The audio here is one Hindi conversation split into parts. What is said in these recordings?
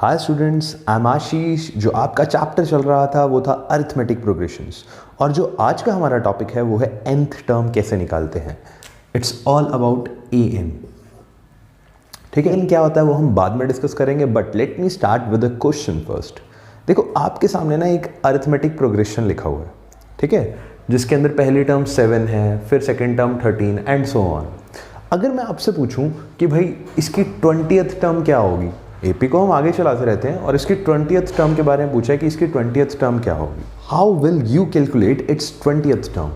हाय स्टूडेंट्स, आई एम आशीष। जो आपका चैप्टर चल रहा था वो था अरिथमेटिक प्रोग्रेशंस, और जो आज का हमारा टॉपिक है वो है nth टर्म कैसे निकालते हैं। It's all about an। ठीक है, इन क्या होता है वो हम बाद में डिस्कस करेंगे, but let me start with a question first. देखो आपके सामने ना एक अरिथमेटिक प्रोग्रेशन लिखा हुआ है, ठीक है, जिसके अंदर पहली टर्म 7 है, फिर second term 13 and so on. अगर मैं आपसे पूछूं कि भाई इसकी 20th टर्म क्या होगी, एपी को हम आगे चलाते रहते हैं और इसकी 20th टर्म के बारे में पूछा है कि इसकी 20th टर्म क्या होगी। How will you calculate its 20th term.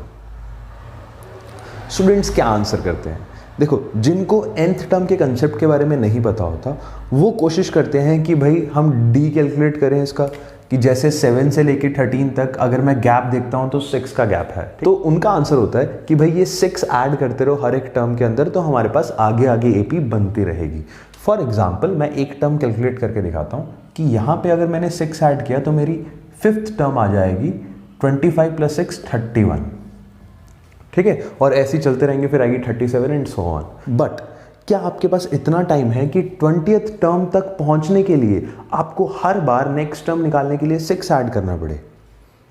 Students क्या आंसर करते हैं? देखो, जिनको nth टर्म के कंसेप्ट के बारे में नहीं पता होता वो कोशिश करते हैं कि भाई हम डी कैलकुलेट करें इसका, कि जैसे 7 से लेके 13 तक अगर मैं गैप देखता हूं तो 6 का गैप है, तो उनका आंसर होता है कि भाई ये 6 ऐड करते रहो हर एक टर्म के अंदर, तो हमारे पास आगे आगे एपी बनती रहेगी। फॉर एग्जाम्पल मैं एक टर्म कैलकुलेट करके दिखाता हूँ कि यहाँ पे अगर मैंने 6 ऐड किया तो मेरी 5th टर्म आ जाएगी 25 + 6 31, ठीक है, और ऐसे चलते रहेंगे, फिर आएगी 37 एंड सो ऑन। बट क्या आपके पास इतना टाइम है कि 20th टर्म तक पहुंचने के लिए आपको हर बार नेक्स्ट टर्म निकालने के लिए 6 ऐड करना पड़े?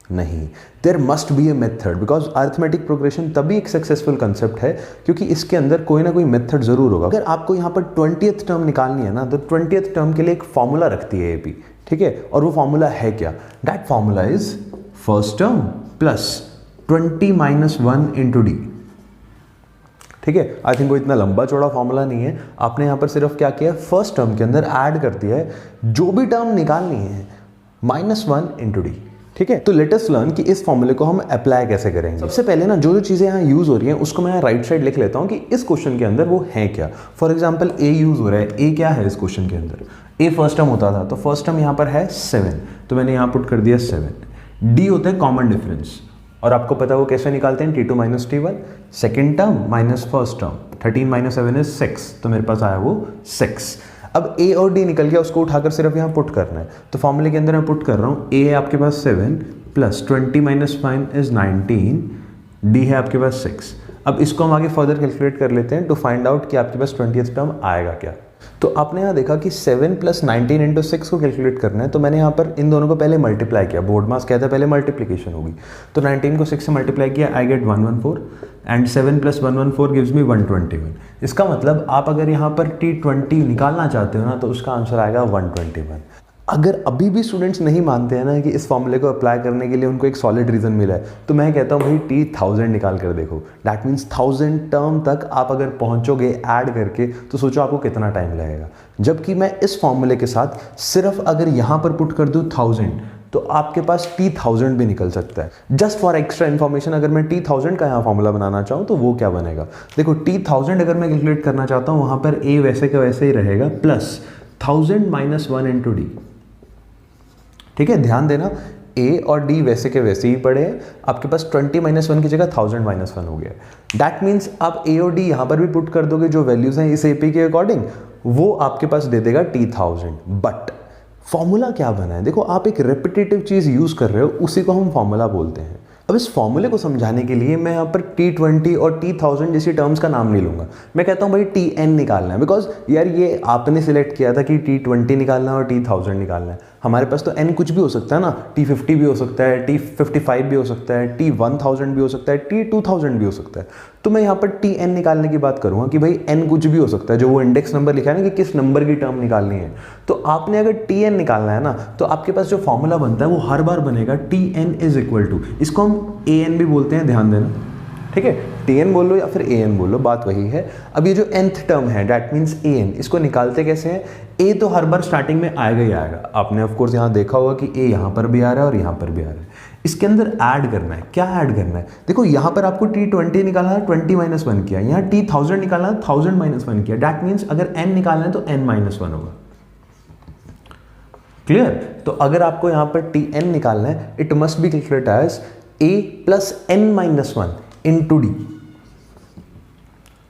नहीं, there must be a method, because arithmetic progression तभी एक सक्सेसफुल कंसेप्ट है क्योंकि इसके अंदर कोई ना कोई मेथड जरूर होगा। अगर आपको यहाँ पर 20th टर्म निकालनी है ना, तो 20th टर्म के लिए एक फॉर्मूला रखती है एपी, ठीक है, और वो फॉर्मूला है क्या? That formula is first term plus 20 - 1 into D, ठीक है। आई थिंक वो इतना लंबा चौड़ा फॉर्मूला नहीं है, आपने यहाँ पर सिर्फ क्या किया, फर्स्ट टर्म के अंदर ऐड कर दिया है जो भी टर्म निकालनी है -1 इंटू डी, ठीक है। तो लेट अस लर्न कि इस फॉर्मूले को हम अप्लाई कैसे करेंगे। सबसे पहले ना जो चीज़ें यहाँ यूज़ हो रही हैं उसको मैं राइट साइड लिख लेता हूँ कि इस क्वेश्चन के अंदर वो है क्या। फॉर एग्जाम्पल ए यूज़ हो रहा है, ए क्या है इस क्वेश्चन के अंदर? ए फर्स्ट टर्म होता था, तो फर्स्ट टर्म यहाँ पर है 7, तो मैंने यहाँ पुट कर दिया 7। डी होता है कॉमन डिफरेंस, और आपको पता है वो कैसे निकालते हैं, T2 - T1, second term minus first term, 13 - 7 is 6, तो मेरे पास आया वो 6। अब ए और डी निकल गया, उसको उठाकर सिर्फ यहाँ पुट करना है, तो फॉर्मूले के अंदर मैं पुट कर रहा हूँ, ए है आपके पास 7 प्लस 20 - 5 इज 19, डी है आपके पास 6। अब इसको हम आगे फर्दर कैलकुलेट कर लेते हैं टू फाइंड आउट कि आपके पास 20th टर्म आएगा क्या। तो आपने यहाँ देखा कि 7 + 19 इंटू 6 को कैलकुलेट करना है, तो मैंने यहाँ पर इन दोनों को पहले मल्टीप्लाई किया। बोर्ड मास कहता है पहले मल्टीप्लिकेशन होगी, तो 19 को 6 से मल्टीप्लाई किया, I get 114 and 7 + 114 gives me 121। इसका मतलब आप अगर यहाँ पर T20 निकालना चाहते हो ना, तो उसका आंसर आएगा 121। अगर अभी भी स्टूडेंट्स नहीं मानते हैं ना कि इस फॉर्मूले को अप्लाई करने के लिए उनको एक सॉलिड रीज़न मिला है, तो मैं कहता हूँ भाई T1000 निकाल कर देखो। दैट मीन्स 1000 टर्म तक आप अगर पहुँचोगे ऐड करके, तो सोचो आपको कितना टाइम लगेगा। जबकि मैं इस फॉर्मूले के साथ सिर्फ अगर यहाँ पर पुट कर दूँ 1000, तो आपके पास T1000 भी निकल सकता है। जस्ट फॉर एक्स्ट्रा इन्फॉर्मेशन, अगर मैं T1000 का यहाँ फॉर्मूला बनाना चाहूँ तो वो क्या बनेगा? देखो, T1000 अगर मैं कैलकुलेट करना चाहता हूँ, वहाँ पर ए वैसे का वैसे ही रहेगा, प्लस 1000 - 1 इंटू डी, ठीक है। ध्यान देना, ए और डी वैसे के वैसे ही पड़े हैं, आपके पास 20 - 1 की जगह 1000 - 1 हो गया। दैट मीन्स आप ए और डी यहाँ पर भी पुट कर दोगे, जो वैल्यूज हैं इस एपी के अकॉर्डिंग, वो आपके पास दे देगा T1000। बट फॉर्मूला क्या बना है? देखो, आप एक रेपिटेटिव चीज़ यूज़ कर रहे हो, उसी को हम फॉर्मूला बोलते हैं। अब इस फॉर्मूले को समझाने के लिए मैं यहाँ पर T20 और T1000 जैसी टर्म्स का नाम नहीं लूँगा, मैं कहता हूँ भाई Tn निकालना है, बिकॉज यार ये आपने सिलेक्ट किया था कि T20 निकालना है और T1000 निकालना है। हमारे पास तो n कुछ भी हो सकता है ना, T50 भी हो सकता है, T55 भी हो सकता है, T1000 भी हो सकता है, T2000 भी हो सकता है। तो मैं यहाँ पर Tn निकालने की बात करूँगा कि भाई n कुछ भी हो सकता है, जो वो इंडेक्स नंबर लिखा है ना कि किस नंबर की टर्म निकालनी है। तो आपने अगर Tn निकालना है ना, तो आपके पास जो फॉर्मूला बनता है वो हर बार बनेगा Tn = इसको हम an भी बोलते हैं, ध्यान देना, ठीक है। Tn बोल लो या फिर an बोल लो, बात वही है। अब ये जो nth टर्म है, दैट मीन्स an, इसको निकालते कैसे हैं? a तो हर बार स्टार्टिंग में आएगा ही आएगा। आपने ऑफ कोर्स यहाँ देखा होगा कि a यहाँ पर भी आ रहा है और यहाँ पर भी आ रहा है। इसके अंदर ऐड करना है, क्या ऐड करना है? देखो, यहाँ पर आपको T20 निकालना है, 20 - 1 किया, यहाँ T1000 निकालना है, 1000 - 1 किया। दैट मीन्स अगर n निकालना है तो n - 1 होगा। क्लियर? तो अगर आपको यहाँ पर Tn निकालना है, it must be calculate as a + n - 1 into D,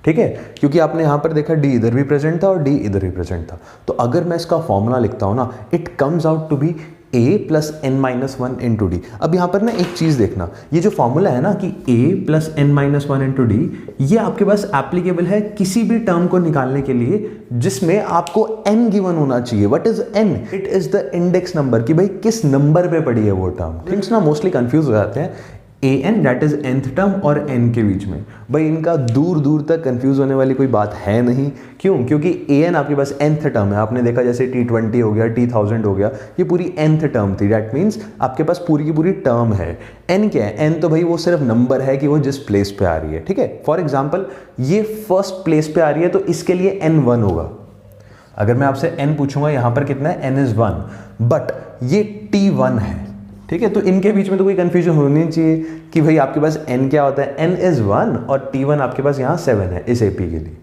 ठीक है, क्योंकि आपने यहाँ पर देखा d इधर भी प्रेजेंट था और d इधर भी प्रेजेंट था। तो अगर मैं इसका फॉर्मूला लिखता हूँ ना, it comes out to be a plus n minus one into D. अब यहाँ पर ना एक चीज़ देखना, ये जो फॉर्मूला है ना कि a plus n minus one into D, ये आपके पास एप्लीकेबल है किसी भी टर्म को निकालने के लिए जिसमें आपको n गिवन होना चाहिए। What is n? It is the index number, कि भाई किस नंबर पे पड़ी है वो टर्म। थिंग्स ना मोस्टली कंफ्यूज हो जाते हैं an that is nth term और n के बीच में। भाई इनका दूर दूर तक कंफ्यूज होने वाली कोई बात है नहीं। क्यों? क्योंकि an आपके पास nth टर्म है। आपने देखा जैसे T20 हो गया, T1000 हो गया, ये पूरी nth टर्म थी। दैट मीन्स आपके पास पूरी की पूरी टर्म है। n क्या है? n तो भाई वो सिर्फ नंबर है कि वो जिस प्लेस पे आ रही है। ठीक है, फॉर एग्जाम्पल ये फर्स्ट प्लेस पे आ रही है तो इसके लिए n 1 होगा। अगर मैं आपसे n पूछूंगा यहाँ पर कितना है, n इज 1, बट ये T1 है। ठीक है, तो इनके बीच में तो कोई कंफ्यूजन होनी नहीं चाहिए कि भाई आपके पास n क्या होता है। n इज 1 और T1 आपके पास यहाँ 7 है इस AP के लिए।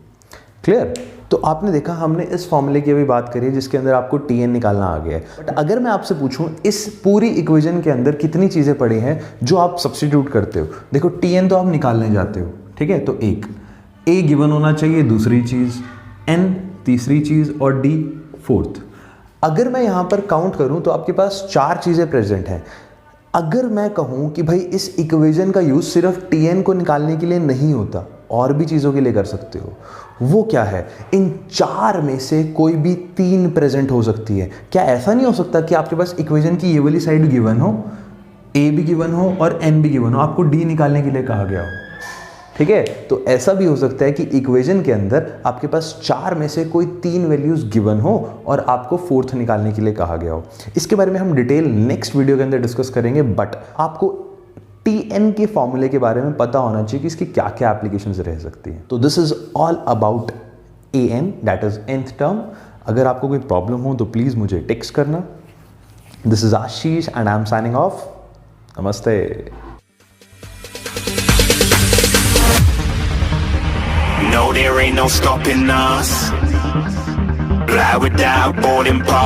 क्लियर? तो आपने देखा हमने इस फॉर्मूले की अभी बात करी जिसके अंदर आपको Tn निकालना आ गया है। बट अगर मैं आपसे पूछूं इस पूरी इक्वेशन के अंदर कितनी चीज़ें पड़ी हैं जो आप सब्स्टिट्यूट करते हो। देखो Tn तो आप निकालने जाते हो, ठीक है, तो एक a गिवन होना चाहिए, दूसरी चीज़ n तीसरी चीज़ और d फोर्थ। अगर मैं यहाँ पर काउंट करूँ तो आपके पास 4 चीज़ें प्रेजेंट हैं। अगर मैं कहूँ कि भाई इस इक्वेशन का यूज़ सिर्फ Tn को निकालने के लिए नहीं होता, और भी चीज़ों के लिए कर सकते हो, वो क्या है? इन 4 में से कोई भी 3 प्रेजेंट हो सकती है। क्या ऐसा नहीं हो सकता कि आपके पास इक्वेशन की ये वाली साइड गिवन हो, a भी गिवन हो और n भी गिवन हो, आपको d निकालने के लिए कहा गया हो। ठीक है, तो ऐसा भी हो सकता है कि इक्वेशन के अंदर आपके पास 4 में से कोई 3 वैल्यूज गिवन हो और आपको फोर्थ निकालने के लिए कहा गया हो। इसके बारे में हम डिटेल नेक्स्ट वीडियो के अंदर डिस्कस करेंगे, बट आपको Tn के फॉर्मूले के बारे में पता होना चाहिए कि इसकी क्या क्या एप्लीकेशंस रह सकती हैं। तो this is all about an that is nth term. अगर आपको कोई प्रॉब्लम हो तो प्लीज़ मुझे टेक्स्ट करना। This is Ashish and I am signing off. नमस्ते। No, there ain't no stopping us. Fly without boarding pass.